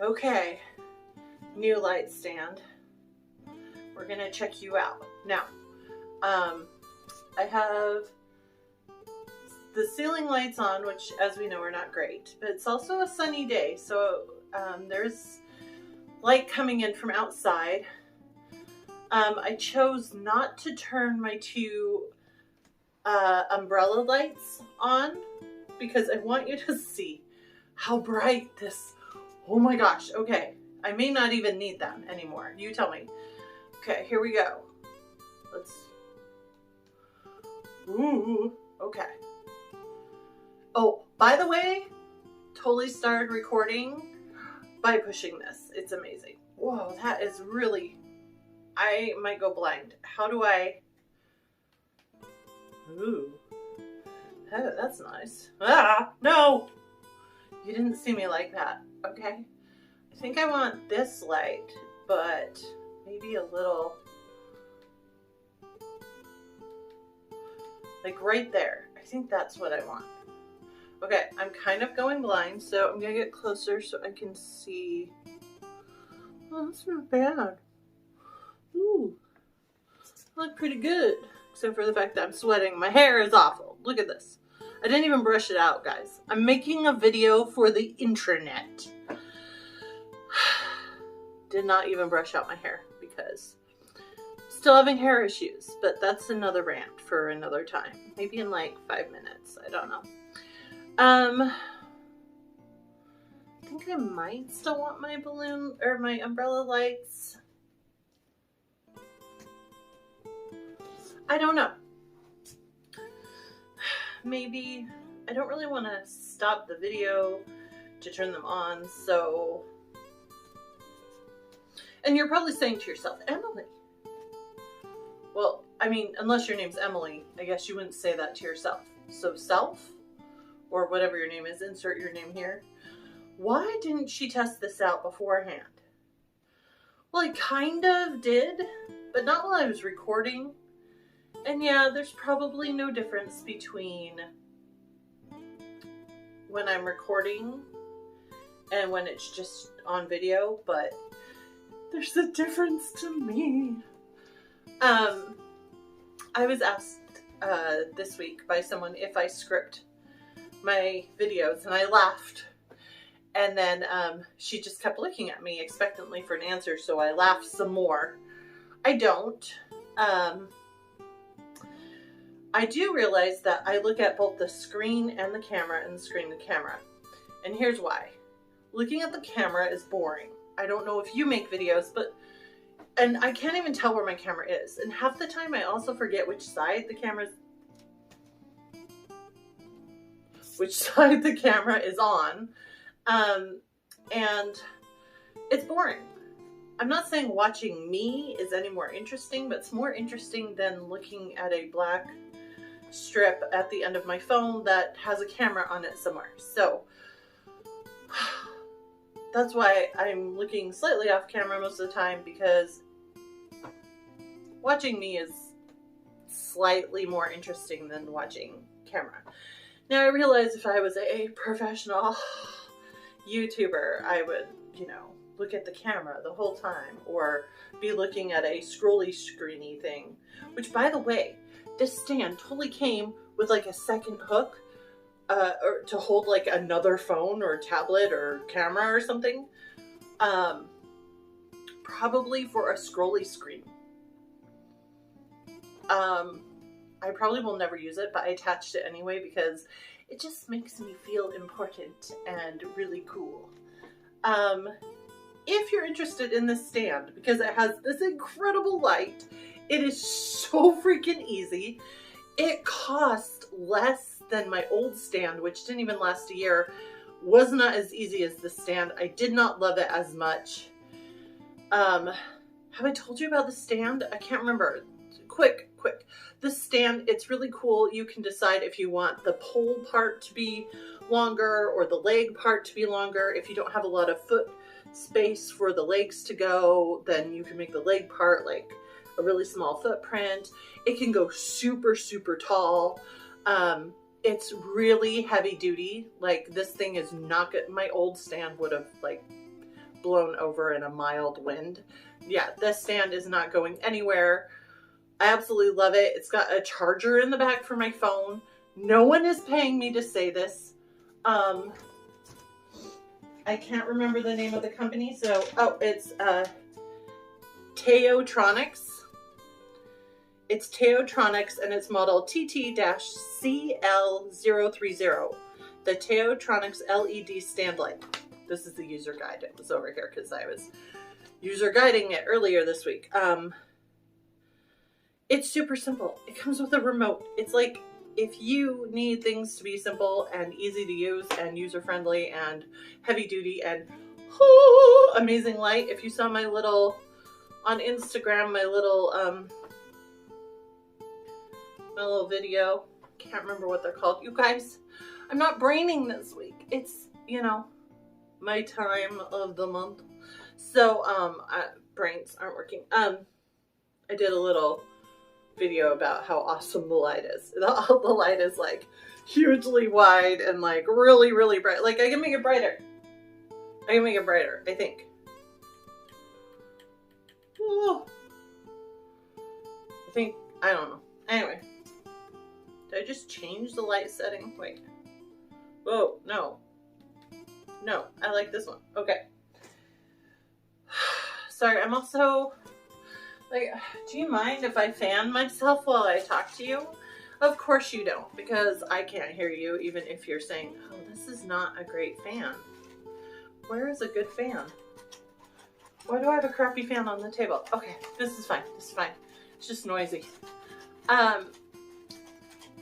Okay, new light stand. We're gonna check you out. Now, I have the ceiling lights on, which as we know are not great, but it's also a sunny day, so there's light coming in from outside. I chose not to turn my two umbrella lights on because I want you to see how bright this, oh my gosh, okay. I may not even need them anymore. You tell me. Okay, here we go. Let's, ooh, okay. Oh, by the way, totally started recording by pushing this. It's amazing. Whoa, that is really, I might go blind. How do I, ooh, oh, that's nice. Ah, no, you didn't see me like that, okay? I think I want this light, but maybe a little, like right there. I think that's what I want. Okay, I'm kind of going blind, so I'm gonna get closer so I can see. Oh, that's not bad. Ooh, I look pretty good, except for the fact that I'm sweating. My hair is awful. Look at this. I didn't even brush it out, guys. I'm making a video for the intranet. Did not even brush out my hair because I'm still having hair issues, but that's another rant for another time. Maybe in like 5 minutes. I don't know. I think I might still want my balloon or my umbrella lights. I don't know. Maybe I don't really want to stop the video to turn them on, so. And you're probably saying to yourself, Emily. Well, I mean, unless your name's Emily, I guess you wouldn't say that to yourself. So self, or whatever your name is, insert your name here. Why didn't she test this out beforehand? Well, I kind of did, but not while I was recording. And yeah, there's probably no difference between when I'm recording and when it's just on video, but there's a difference to me. I was asked this week by someone if I script my videos, and I laughed. And then she just kept looking at me expectantly for an answer, so I laughed some more. I don't. I do realize that I look at both the screen and the camera and the screen and the camera. And here's why. Looking at the camera is boring. I don't know if you make videos, and I can't even tell where my camera is. And half the time I also forget which side the camera is on. And it's boring. I'm not saying watching me is any more interesting, but it's more interesting than looking at a black strip at the end of my phone that has a camera on it somewhere. So that's why I'm looking slightly off camera most of the time, because watching me is slightly more interesting than watching camera. Now I realize if I was a professional YouTuber, I would, look at the camera the whole time, or be looking at a scrolly screeny thing, which, by the way, this stand totally came with like a second hook or to hold like another phone or tablet or camera or something, probably for a scrolly screen. I probably will never use it, but I attached it anyway because it just makes me feel important and really cool. If you're interested in this stand, because it has this incredible light, it is so freaking easy. It cost less than my old stand, which didn't even last a year. Was not as easy as the stand. I did not love it as much. Have I told you about the stand? I can't remember. Quick. The stand, it's really cool. You can decide if you want the pole part to be longer or the leg part to be longer. If you don't have a lot of foot space for the legs to go, then you can make the leg part like a really small footprint. It can go super, super tall. It's really heavy duty. Like, this thing is not good. My old stand would have like blown over in a mild wind. Yeah, this stand is not going anywhere. I absolutely love it. It's got a charger in the back for my phone. No one is paying me to say this. I can't remember the name of the company, so, oh, it's Teotronics. It's Teotronics, and it's model TT-CL030. The Teotronics LED stand light. This is the user guide. It was over here because I was user guiding it earlier this week. It's super simple. It comes with a remote. It's like, if you need things to be simple and easy to use and user-friendly and heavy-duty and amazing light. If you saw my little, on Instagram, my little video. Can't remember what they're called. You guys, I'm not braining this week. It's, you know, my time of the month. So, brains aren't working. I did a little video about how awesome the light is. The light is like hugely wide and like really, really bright. Like I can make it brighter. I can make it brighter, I think. Ooh. I don't know. Anyway. Did I just change the light setting? Wait. Whoa, no. No, I like this one. Okay. Sorry, I'm also... like, do you mind if I fan myself while I talk to you? Of course you don't, because I can't hear you even if you're saying, oh, this is not a great fan. Where is a good fan? Why do I have a crappy fan on the table? Okay, this is fine. This is fine. It's just noisy. I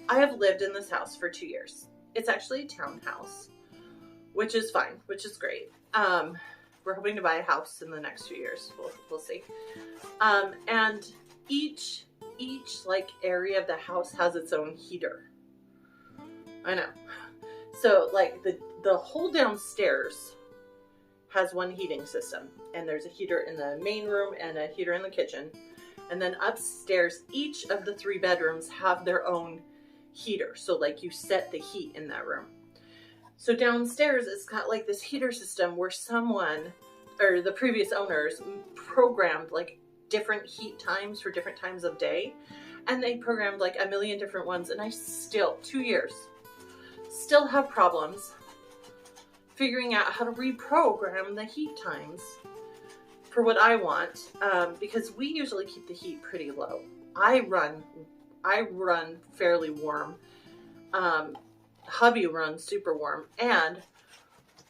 have lived in this house for 2 years. It's actually a townhouse, which is fine, which is great. We're hoping to buy a house in the next few years. We'll see. And each like area of the house has its own heater. I know. So like the whole downstairs has one heating system, and there's a heater in the main room and a heater in the kitchen. And then upstairs, each of the 3 bedrooms have their own heater. So like you set the heat in that room. So downstairs, it's got like this heater system where someone, or the previous owners, programmed like different heat times for different times of day. And they programmed like a million different ones. And I still, 2 years, still have problems figuring out how to reprogram the heat times for what I want. Because we usually keep the heat pretty low. I run fairly warm. Hubby runs super warm, and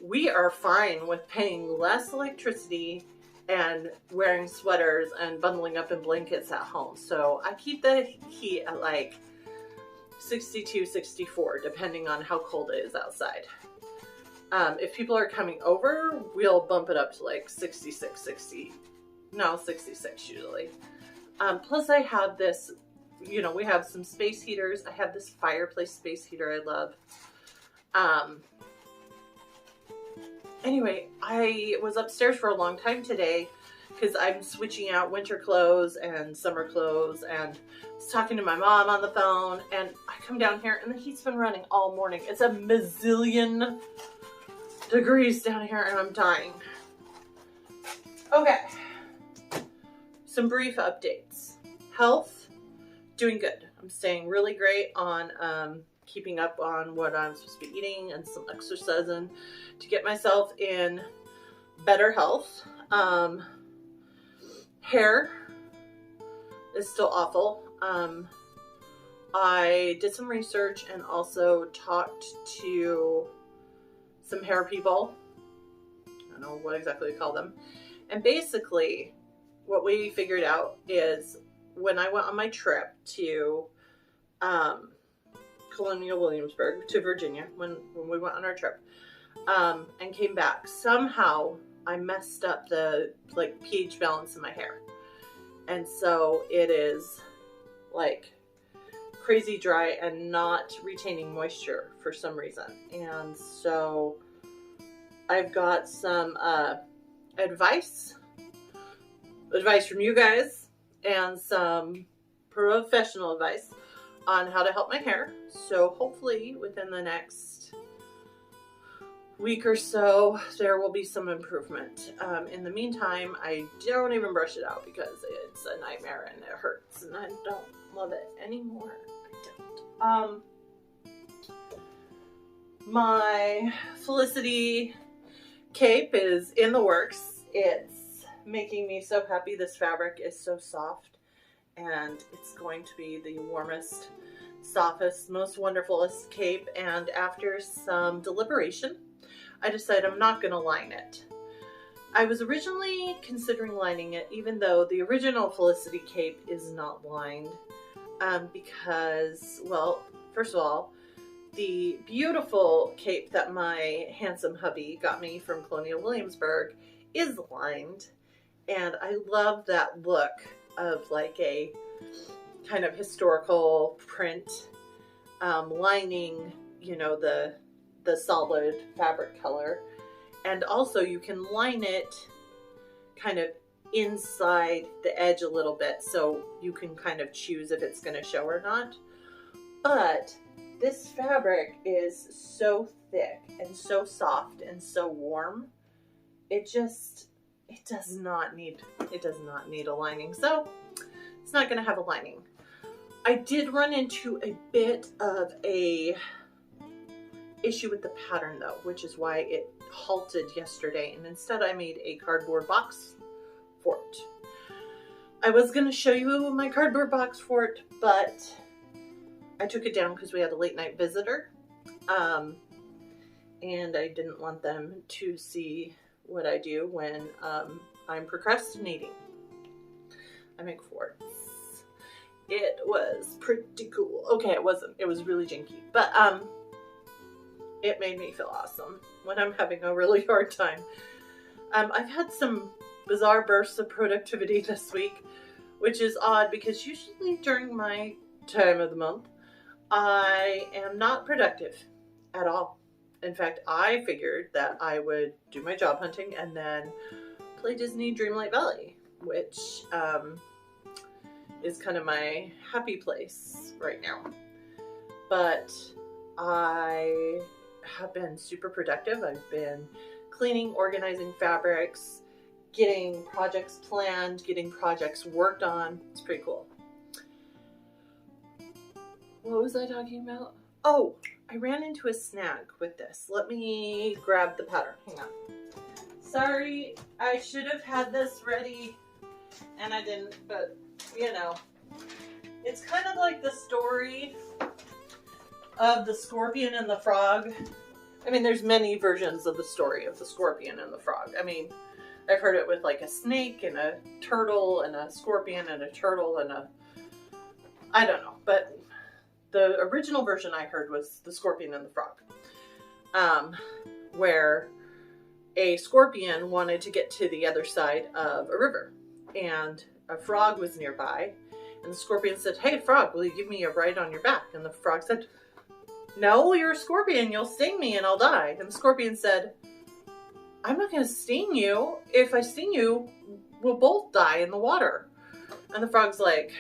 we are fine with paying less electricity and wearing sweaters and bundling up in blankets at home. So I keep the heat at like 62, 64, depending on how cold it is outside. If people are coming over, we'll bump it up to like 66 usually. Plus I have this, you know, we have some space heaters. I have this fireplace space heater I love. Anyway, I was upstairs for a long time today because I'm switching out winter clothes and summer clothes, and was talking to my mom on the phone, and I come down here and the heat's been running all morning. It's a mazillion degrees down here and I'm dying. Okay. Some brief updates. Health, doing good. I'm staying really great on keeping up on what I'm supposed to be eating and some exercising to get myself in better health. Hair is still awful. I did some research and also talked to some hair people. I don't know what exactly to call them. And basically what we figured out is when I went on my trip to Colonial Williamsburg to Virginia, when we went on our trip, and came back, somehow I messed up the like pH balance in my hair. And so it is like crazy dry and not retaining moisture for some reason. And so I've got some advice from you guys and some professional advice on how to help my hair. So hopefully within the next week or so, there will be some improvement. In the meantime, I don't even brush it out because it's a nightmare and it hurts and I don't love it anymore. I don't. My Felicity cape is in the works. It's making me so happy. This fabric is so soft and it's going to be the warmest, softest, most wonderfulest cape. And after some deliberation, I decided I'm not going to line it. I was originally considering lining it, even though the original Felicity cape is not lined, because, well, first of all, the beautiful cape that my handsome hubby got me from Colonial Williamsburg is lined, and I love that look of like a kind of historical print lining, you know, the solid fabric color. And also you can line it kind of inside the edge a little bit, so you can kind of choose if it's going to show or not. But this fabric is so thick and so soft and so warm. It does not need a lining. So it's not going to have a lining. I did run into a bit of a issue with the pattern though, which is why it halted yesterday, and instead I made a cardboard box for it. I was going to show you my cardboard box for it, but I took it down because we had a late night visitor, and I didn't want them to see what I do when I'm procrastinating. I make forts. It was pretty cool. Okay, it wasn't. It was really janky, but it made me feel awesome when I'm having a really hard time. I've had some bizarre bursts of productivity this week, which is odd because usually during my time of the month, I am not productive at all. In fact, I figured that I would do my job hunting and then play Disney Dreamlight Valley, which is kind of my happy place right now. But I have been super productive. I've been cleaning, organizing fabrics, getting projects planned, getting projects worked on. It's pretty cool. What was I talking about? Oh, I ran into a snag with this. Let me grab the pattern. Hang on. Sorry, I should have had this ready and I didn't, but you know, it's kind of like the story of the scorpion and the frog. I mean, there's many versions of the story of the scorpion and the frog. I mean, I've heard it with like a snake and a turtle and a scorpion and a turtle and I don't know, but the original version I heard was the scorpion and the frog, where a scorpion wanted to get to the other side of a river, and a frog was nearby, and the scorpion said, "Hey, frog, will you give me a ride on your back?" And the frog said, "No, you're a scorpion. You'll sting me and I'll die." And the scorpion said, "I'm not going to sting you. If I sting you, we'll both die in the water." And the frog's like,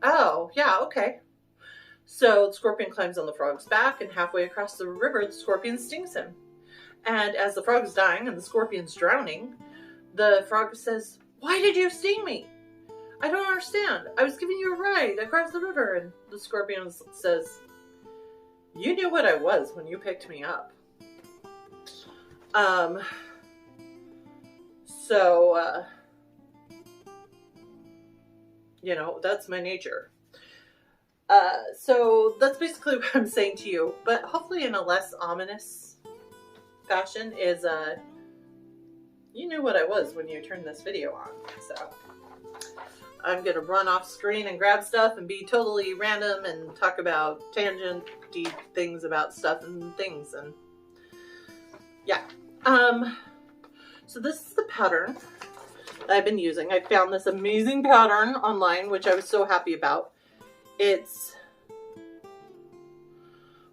"Oh, yeah, okay." So the scorpion climbs on the frog's back, and halfway across the river, the scorpion stings him. And as the frog's dying and the scorpion's drowning, the frog says, "Why did you sting me? I don't understand. I was giving you a ride across the river." And the scorpion says, "You knew what I was when you picked me up." You know, that's my nature. So that's basically what I'm saying to you, but hopefully in a less ominous fashion is, you knew what I was when you turned this video on. So I'm going to run off screen and grab stuff and be totally random and talk about tangent-y things about stuff and things. And yeah. So this is the pattern that I've been using. I found this amazing pattern online, which I was so happy about. It's,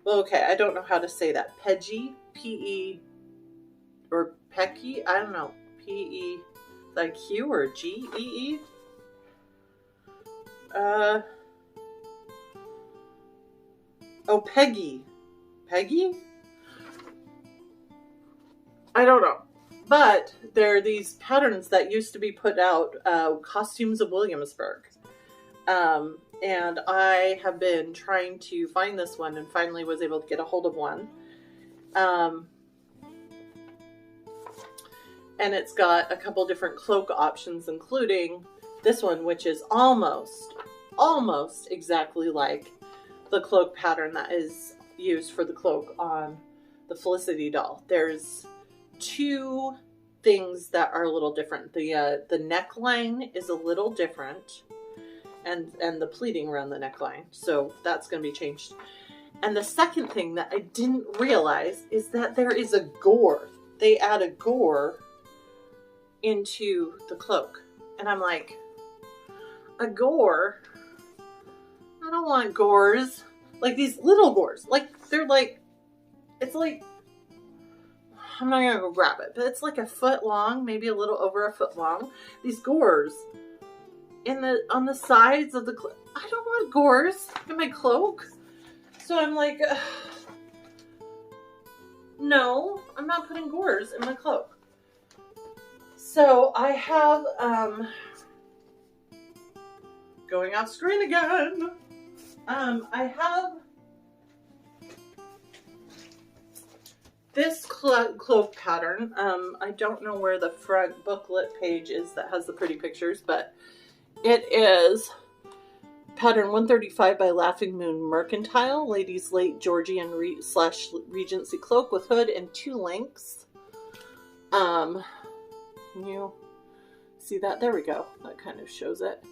well, okay, I don't know how to say that. Peggy, P-E, or Pecky, I don't know. P-E, like Q or G-E-E? Oh, Peggy. Peggy? I don't know. But there are these patterns that used to be put out, Costumes of Williamsburg. And I have been trying to find this one and finally was able to get a hold of one. And it's got a couple different cloak options, including this one, which is almost exactly like the cloak pattern that is used for the cloak on the Felicity doll. There's two things that are a little different. The neckline is a little different, and the pleating around the neckline, so that's going to be changed. And the second thing that I didn't realize is that there is a gore. They add a gore into the cloak, and I'm like, a gore? I don't want gores. Like these little gores. Like they're like, it's like, I'm not gonna go grab it, but it's like a foot long, maybe a little over a foot long. These gores on the sides of the cloak. I don't want gores in my cloak. So I'm like, no, I'm not putting gores in my cloak. So I have, going off screen again. I have this cloak pattern. I don't know where the front booklet page is that has the pretty pictures, but it is pattern 135 by Laughing Moon Mercantile, ladies late Georgian / Regency cloak with hood and 2 links. Can you see that? There we go. That kind of shows it.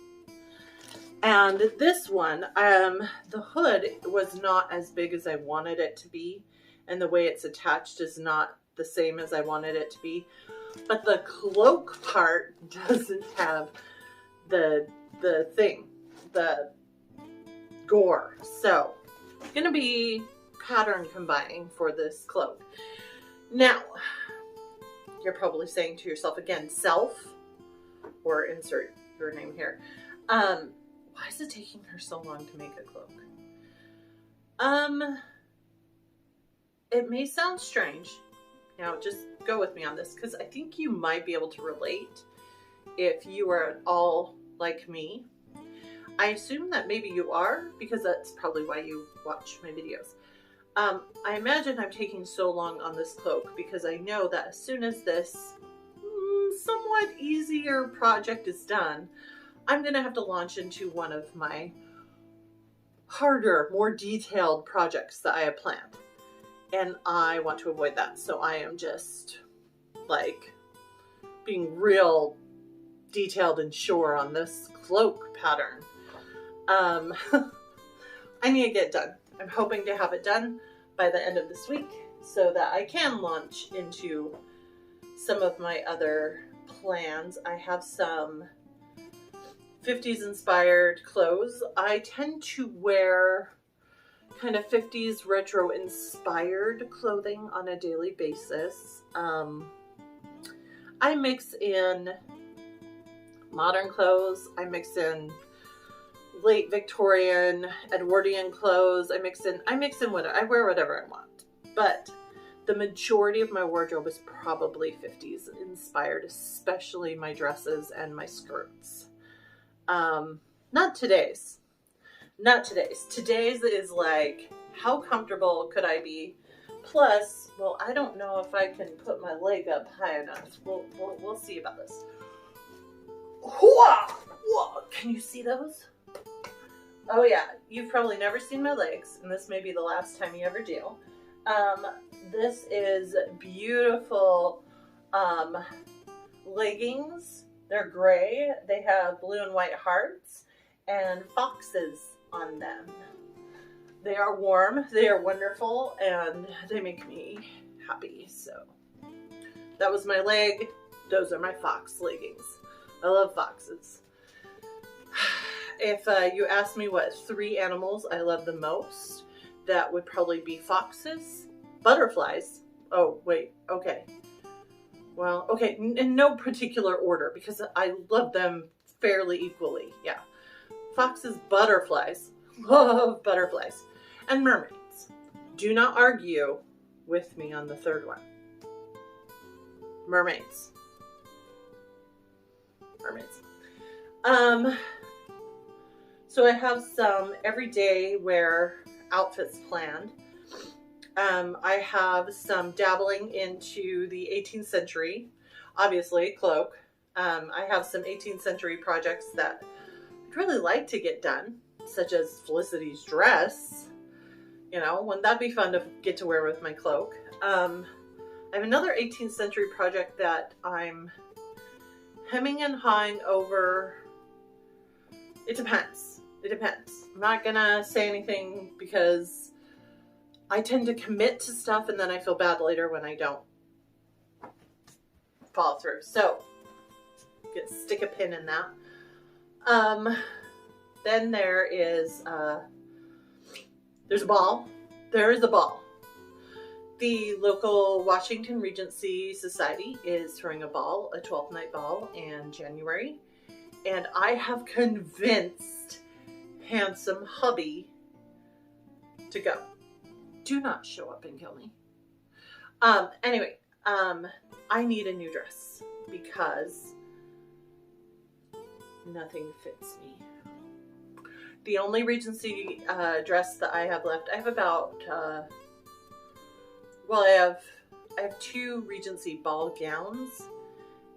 And this one, the hood was not as big as I wanted it to be, and the way it's attached is not the same as I wanted it to be. But the cloak part doesn't have the thing, the gore. So, it's going to be pattern combining for this cloak. Now, you're probably saying to yourself again, self, or insert your name here. Why is it taking her so long to make a cloak? It may sound strange. Now, just go with me on this, because I think you might be able to relate if you are at all like me. I assume that maybe you are, because that's probably why you watch my videos. I imagine I'm taking so long on this cloak because I know that as soon as this somewhat easier project is done, I'm going to have to launch into one of my harder, more detailed projects that I have planned. And I want to avoid that. So I am just like being real detailed and sure on this cloak pattern. I need to get it done. I'm hoping to have it done by the end of this week so that I can launch into some of my other plans. I have some 50s inspired clothes. I tend to wear kind of 50s retro inspired clothing on a daily basis. I mix in modern clothes. I mix in late Victorian, Edwardian clothes. I mix in whatever. I wear whatever I want. But the majority of my wardrobe is probably 50s inspired, especially my dresses and my skirts. Not today's. Today's is like, how comfortable could I be? Plus, well, I don't know if I can put my leg up high enough. We'll see about this. Whoa! Can you see those? Oh yeah, you've probably never seen my legs, and this may be the last time you ever do. This is beautiful leggings. They're gray. They have blue and white hearts and foxes on them. They are warm, they are wonderful, and they make me happy. So that was my leg. Those are my fox leggings. I love foxes. If you ask me what 3 animals I love the most, that would probably be foxes, butterflies. Oh, wait, okay. Well, okay, in no particular order, because I love them fairly equally. Yeah. Foxes, butterflies. Love butterflies. And mermaids. Do not argue with me on the third one. mermaids. So I have some everyday wear outfits planned. I have some dabbling into the 18th century, obviously, Cloak. I have some 18th century projects that I'd really like to get done, such as Felicity's dress. You know, wouldn't that be fun to get to wear with my cloak? I have another 18th century project that I'm hemming and hawing over. It depends. It depends. I'm not gonna say anything because I tend to commit to stuff and then I feel bad later when I don't follow through. So, stick a pin in that. Then there is, there's a ball. There is a ball. The local Washington Regency Society is throwing a ball, a 12th night ball in January. And I have convinced handsome hubby to go. Do not show up and kill me. Anyway, I need a new dress because nothing fits me. The only Regency dress that I have left, I have about, well, I have 2 Regency ball gowns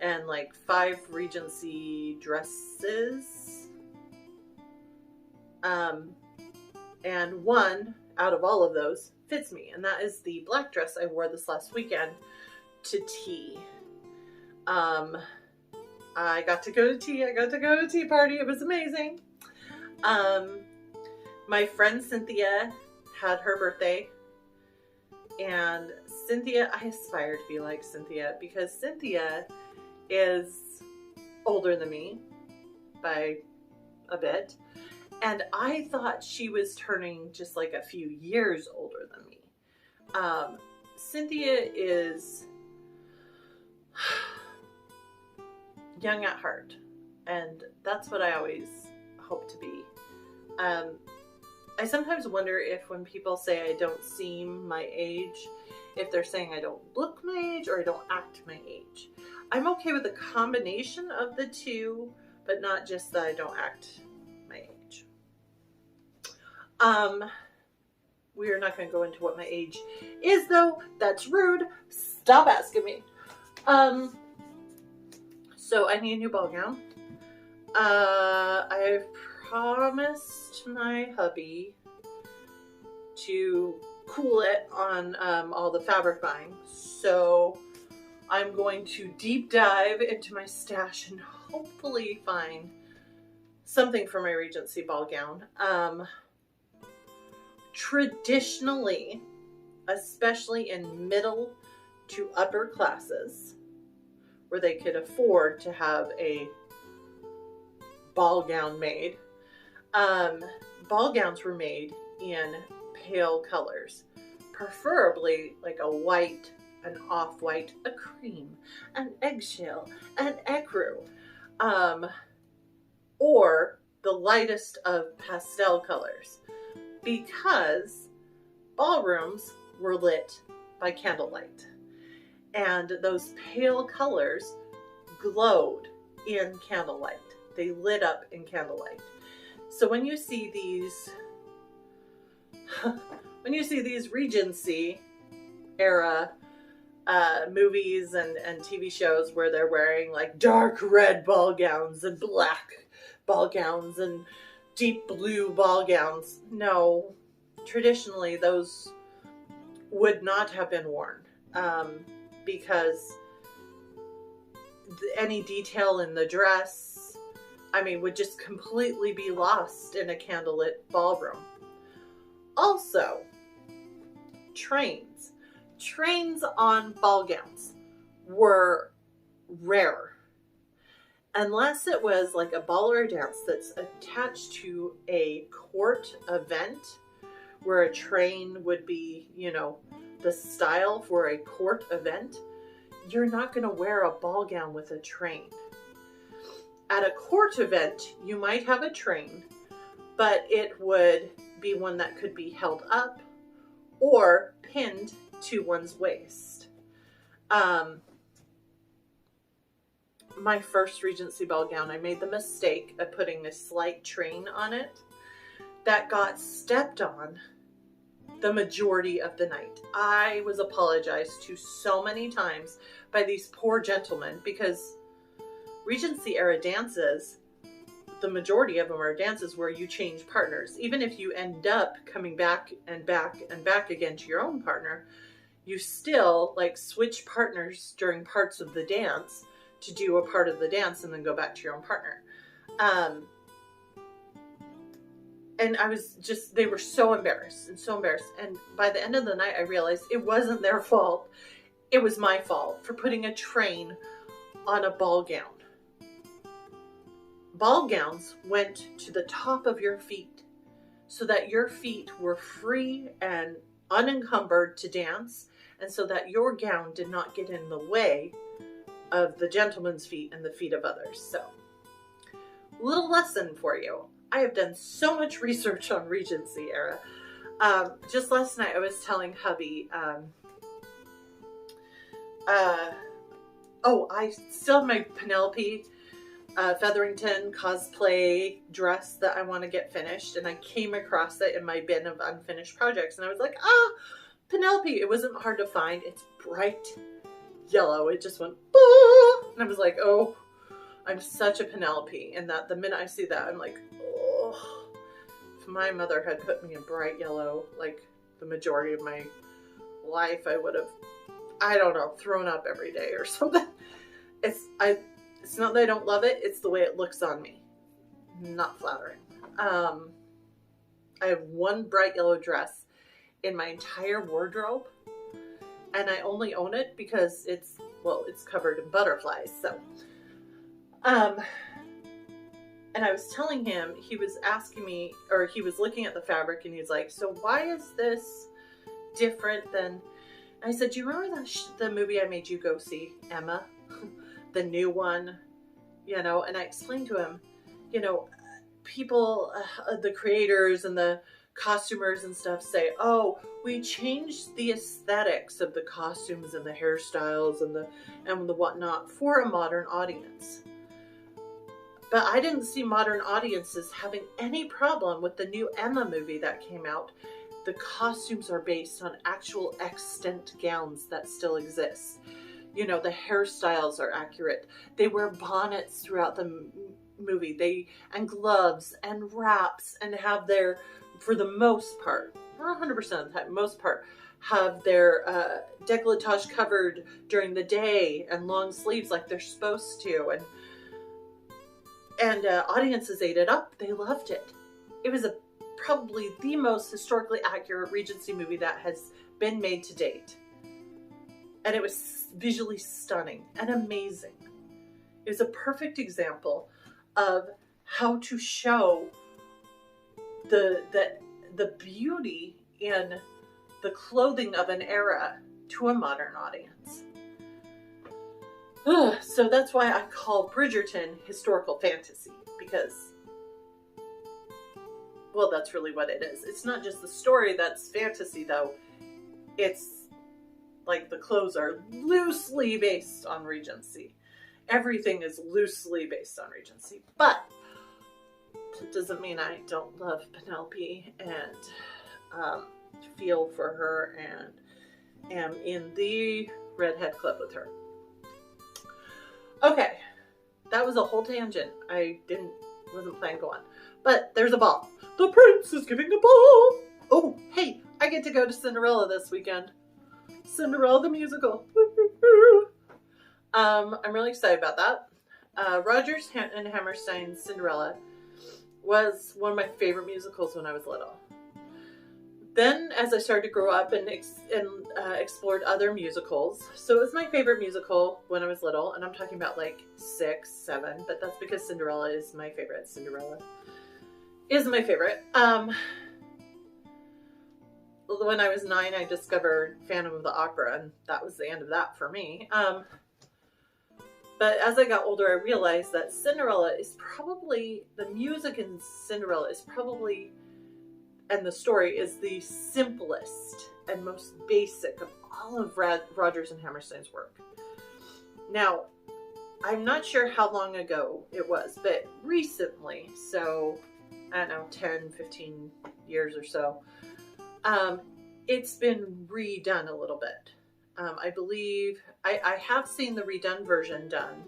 and like 5 Regency dresses. And one out of all of those fits me, and that is the black dress I wore this last weekend to tea. I got to go to tea. I got to go to a tea party. It was amazing. My friend Cynthia had her birthday, and Cynthia, I aspire to be like Cynthia because Cynthia is older than me by a bit, and I thought she was turning just like a few years older than me. Cynthia is young at heart, and that's what I always hope to be. I sometimes wonder if when people say I don't seem my age, if they're saying I don't look my age or I don't act my age. I'm okay with a combination of the two, but not just that I don't act my age. We are not going to go into what my age is, though. That's rude. Stop asking me. So I need a new ball gown. I've promised my hubby to cool it on all the fabric buying. So I'm going to deep dive into my stash and hopefully find something for my Regency ball gown. Traditionally, especially in middle to upper classes, where they could afford to have a ball gown made, ball gowns were made in pale colors, preferably like a white, an off-white, a cream, an eggshell, an ecru, or the lightest of pastel colors, because ballrooms were lit by candlelight, and those pale colors glowed in candlelight. They lit up in candlelight. So when you see these Regency era movies and TV shows where they're wearing like dark red ball gowns and black ball gowns and deep blue ball gowns, no, traditionally those would not have been worn, because any detail in the dress, I mean, would just completely be lost in a candlelit ballroom. Also, trains on ball gowns were rare. Unless it was like a ball or a dance that's attached to a court event where a train would be, you know, the style for a court event, you're not going to wear a ball gown with a train. At a court event, you might have a train, but it would be one that could be held up or pinned to one's waist. my first Regency ball gown, I made the mistake of putting a slight train on it that got stepped on the majority of the night. I was apologized to so many times by these poor gentlemen, because Regency era dances, the majority of them are dances where you change partners. Even if you end up coming back and back and back again to your own partner, you still like switch partners during parts of the dance to do a part of the dance and then go back to your own partner. And I was just, they were so embarrassed and so embarrassed. And by the end of the night, I realized it wasn't their fault. It was my fault for putting a train on a ball gown. Ball gowns went to the top of your feet so that your feet were free and unencumbered to dance, and so that your gown did not get in the way of the gentleman's feet and the feet of others. So, little lesson for you. I have done so much research on Regency era. Just last night I was telling hubby, I still have my Penelope Featherington cosplay dress that I want to get finished, and I came across it in my bin of unfinished projects, and I was like, Penelope. It wasn't hard to find. It's bright yellow. It just went, boo! And I was like, oh, I'm such a Penelope. And that the minute I see that, I'm like, oh, if my mother had put me in bright yellow, like the majority of my life, I would have, I don't know, thrown up every day or something. It's not that I don't love it. It's the way it looks on me. Not flattering. I have one bright yellow dress in my entire wardrobe, and I only own it because it's covered in butterflies. So, and I was telling him, he was asking me, or he was looking at the fabric, and he's like, so why is this different than, I said, do you remember the movie I made you go see, Emma? The new one, and I explained to him, people, the creators and the costumers and stuff say, oh, we changed the aesthetics of the costumes and the hairstyles and the whatnot for a modern audience. But I didn't see modern audiences having any problem with the new Emma movie that came out. The costumes are based on actual extant gowns that still exist. The hairstyles are accurate. They wear bonnets throughout the movie. And gloves and wraps, and have their, for the most part, not 100% of the time, most part, have their décolletage covered during the day and long sleeves like they're supposed to. And audiences ate it up. They loved it. It was probably the most historically accurate Regency movie that has been made to date. And it was visually stunning and amazing. It was a perfect example of how to show the beauty in the clothing of an era to a modern audience. So that's why I call Bridgerton historical fantasy, because, well, that's really what it is. It's not just the story that's fantasy, though. It's like the clothes are loosely based on Regency. Everything is loosely based on Regency. But it doesn't mean I don't love Penelope and feel for her and am in the redhead club with her. Okay, that was a whole tangent. I wasn't planning to go on. But there's a ball. The prince is giving a ball. Oh, hey, I get to go to Cinderella this weekend. Cinderella the musical. I'm really excited about that. Rodgers and Hammerstein's Cinderella was one of my favorite musicals when I was little. Then, as I started to grow up and explored other musicals, so it was my favorite musical when I was little, and I'm talking about like 6, 7, but that's because Cinderella is my favorite. Cinderella is my favorite. When I was 9, I discovered Phantom of the Opera, and that was the end of that for me. But as I got older, I realized that Cinderella is probably, the music in Cinderella is probably, and the story is the simplest and most basic of all of Rodgers and Hammerstein's work. Now, I'm not sure how long ago it was, but recently, so I don't know, 10, 15 years or so, it's been redone a little bit. I believe I have seen the redone version done.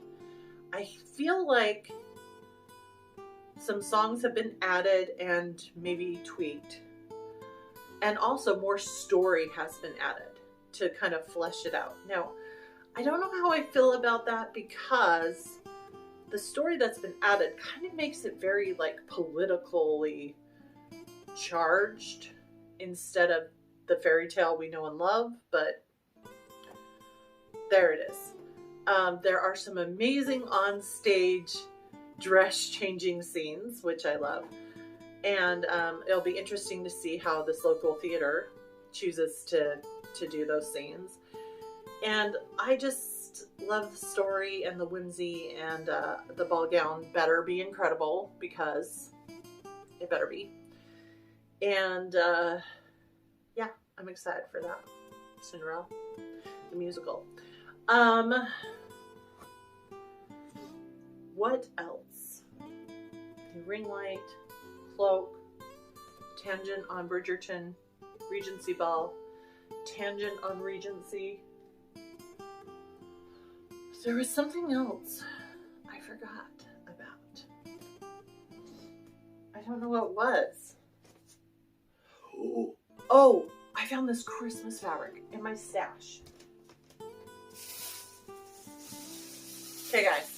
I feel like some songs have been added and maybe tweaked. And also more story has been added to kind of flesh it out. Now, I don't know how I feel about that because the story that's been added kind of makes it very like politically charged instead of the fairy tale we know and love, but there it is. There are some amazing on-stage dress changing scenes, which I love. And it'll be interesting to see how this local theater chooses to do those scenes. And I just love the story and the whimsy, and the ball gown better be incredible because it better be. And yeah, I'm excited for that. Cinderella, the musical. What else? The ring light, Cloak, tangent on Bridgerton, Regency ball, tangent on Regency. There was something else I forgot about. I don't know what it was. Oh, I found this Christmas fabric in my stash. Okay, guys.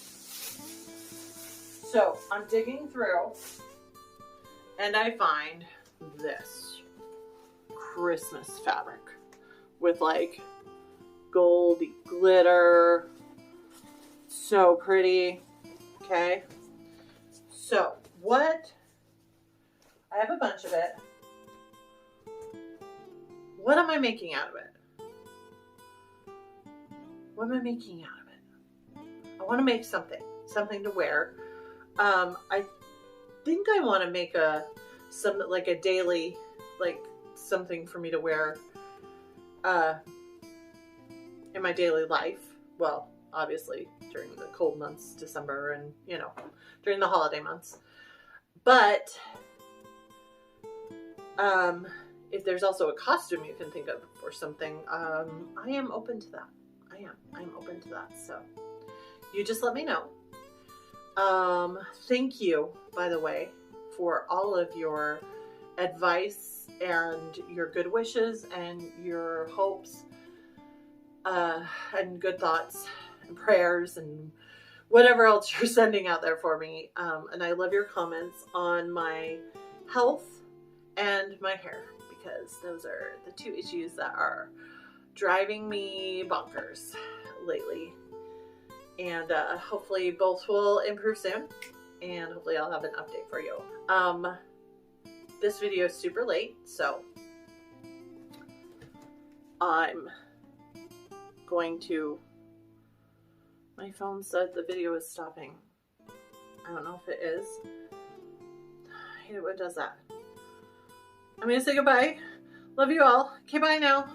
So I'm digging through and I find this Christmas fabric with like goldy glitter. So pretty. Okay. So what? I have a bunch of it. What am I making out of it? What am I making out of it? I want to make something to wear. I think I want to make a daily, like something for me to wear in my daily life. Well, obviously during the cold months, December, and during the holiday months. But if there's also a costume you can think of or something, I am open to that. I'm open to that. So you just let me know. Thank you, by the way, for all of your advice and your good wishes and your hopes, and good thoughts and prayers and whatever else you're sending out there for me. And I love your comments on my health and my hair, because those are the two issues that are driving me bonkers lately. And hopefully both will improve soon, and hopefully I'll have an update for you. This video is super late, so I'm going to... My phone said the video is stopping. I don't know if it is. I hate it when it does that. I'm going to say goodbye. Love you all. Okay, bye now.